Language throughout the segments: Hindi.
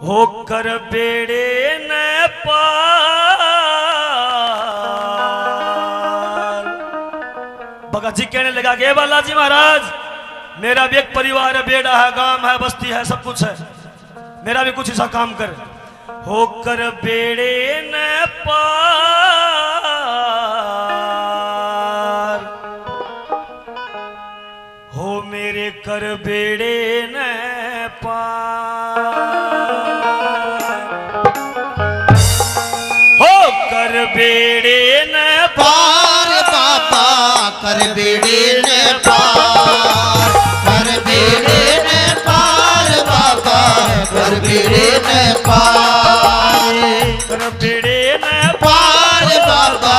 होकर बेड़े न पार। भगत जी कहने लगा कि बालाजी महाराज, मेरा भी एक परिवार है, बेड़ा है, गांव है, बस्ती है, सब कुछ है, मेरा भी कुछ ऐसा काम कर। होकर बेड़े न पार, हो मेरे कर बेड़े न पार, हो कर बेड़े न पार बाबा, कर बेड़े न पार, कर बेड़े न पार बाबा, कर बेड़े न पार, कर बेड़े न पार बाबा,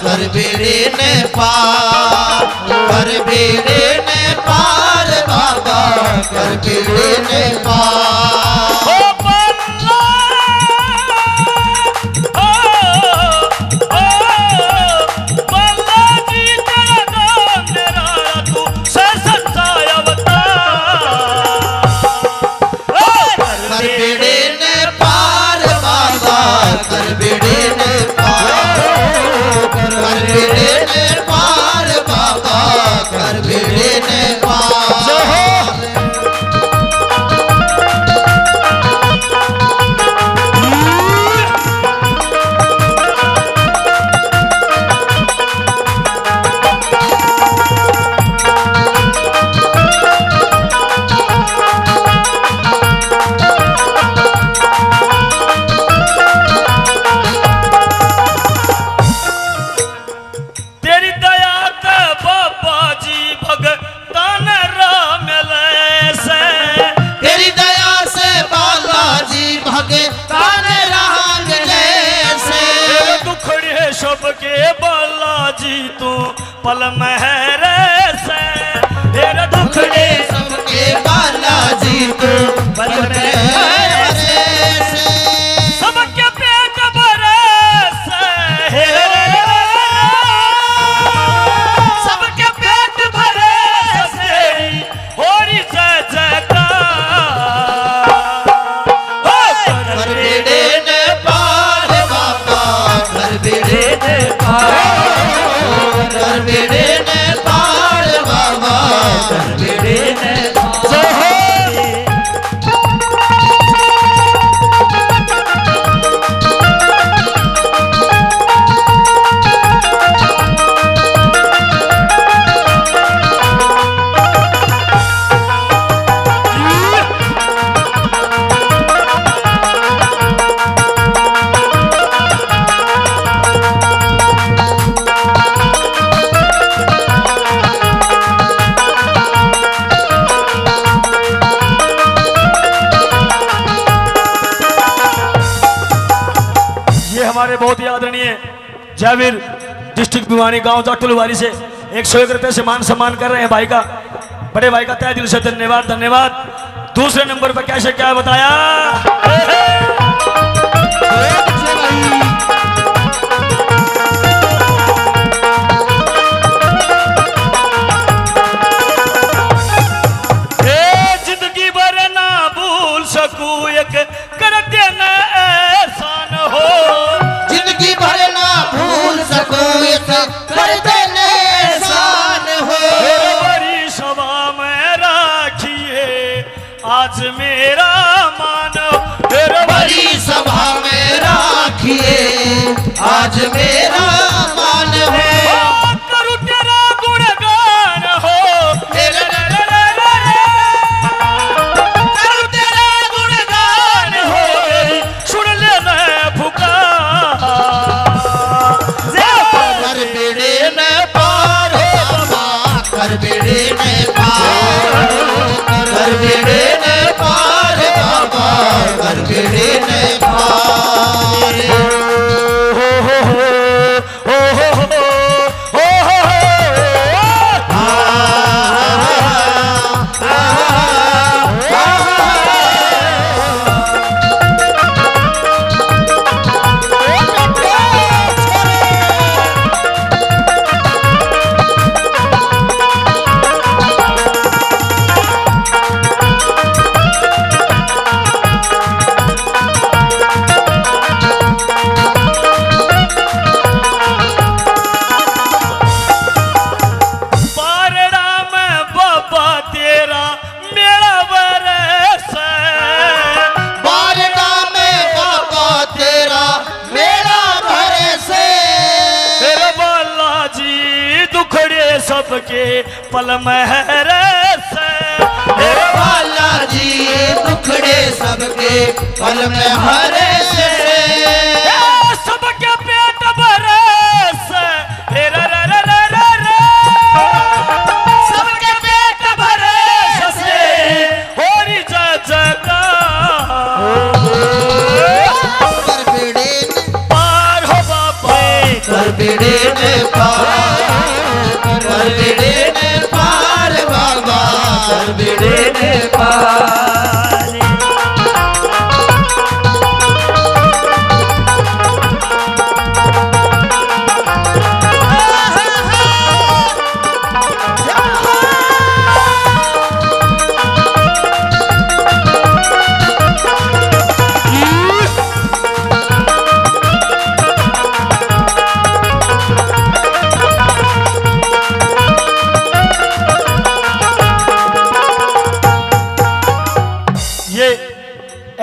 कर बेड़े न पार, कर बेड़े न पार बाबा, कर बेड़े न पार। हो बल्ला, हो बल्ला जी तेरा नाम मेरा तू से सच्चा अवतार। कर बेड़े न पार बाबा, कर बेड़े न पार, कर बेड़े न पार बाबा, कर बेड़े न पार। तेरी दया ते बाबा जी भगतान राम से, तेरी दया से बालाजी भगतान राम जैसे, तेरे दुखड़े शब के बालाजी तू पल महर से, तेरे दुखड़े सबके बालाजी तो पल में ऐसे। सबके पेट भरे से, सबके पेट भरे से होरी जय जयकार। हो कर बेड़े न पार बाबा, कर बेड़े न पार, कर बेड़े न पार बाबा, कर बेड़े न पार। ये हमारे बहुत ही आदरणीय जयवीर डिस्ट्रिक्ट भिवानी गांव जाटुलवारी से 101 रुपए से मान सम्मान कर रहे हैं भाई का, बड़े भाई का तहे दिल से धन्यवाद धन्यवाद। दूसरे नंबर पर कैसे क्या बताया, जिंदगी भर ना भूल सकूं एक कर देना एहसान हो, जिंदगी भर ना भूल सकूं एक कर देने एहसान हो। बड़ी सभा में राखिए आज मेरा मान, बड़ी सभा में राखिए आज मेरा मान हो। करूं तेरा गुणगान हो, करूं तेरा गुणगान हो, सुन ले मैं पुकार। कर बेड़े न पार हो बाबा, कर बेड़े न पार, कर बेड़े न पार बाबा, कर बेड़े न पार। सबके पल महर से हे बालाजी दुखड़े सबके पल में हरे से सबके पेट भरे से हे रे रे रे रे रे रे सबके पेट भरे से होरी जय जयकार कर बेड़े पार हो बाबा कर बेड़े ने पार कर बेड़े ने पार बाबा कर बेड़े ने पार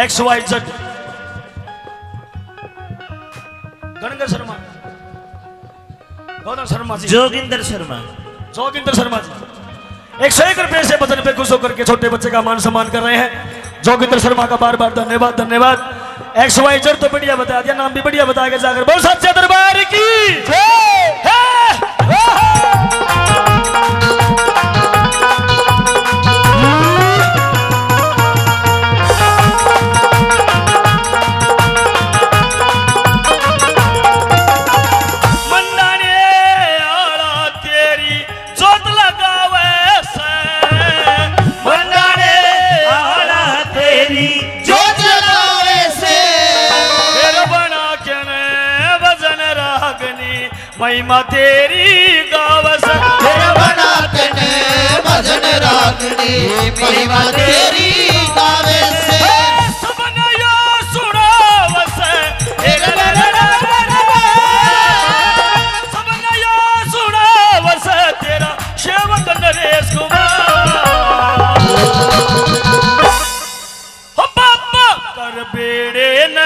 XYZ गणेंद्र शर्मा गौतम शर्मा जी जोगिंदर शर्मा जोगिंदर शर्मा जी 101 रुपए से वजन पे खुश होकर के छोटे बच्चे का मान सम्मान कर रहे हैं। जोगिंदर शर्मा का बार बार धन्यवाद धन्यवाद। XYZ तो बढ़िया बता दिया, नाम भी बढ़िया बता के जाकर बोल सच्चे दरबार की महिमा तेरी गावस बना तने भजन रागनी महिमा तेरी गावे से सबने यो सुनावस सबने यो सुनावस तेरा सेवक नरेश कुमार हो बाबा कर बेड़े न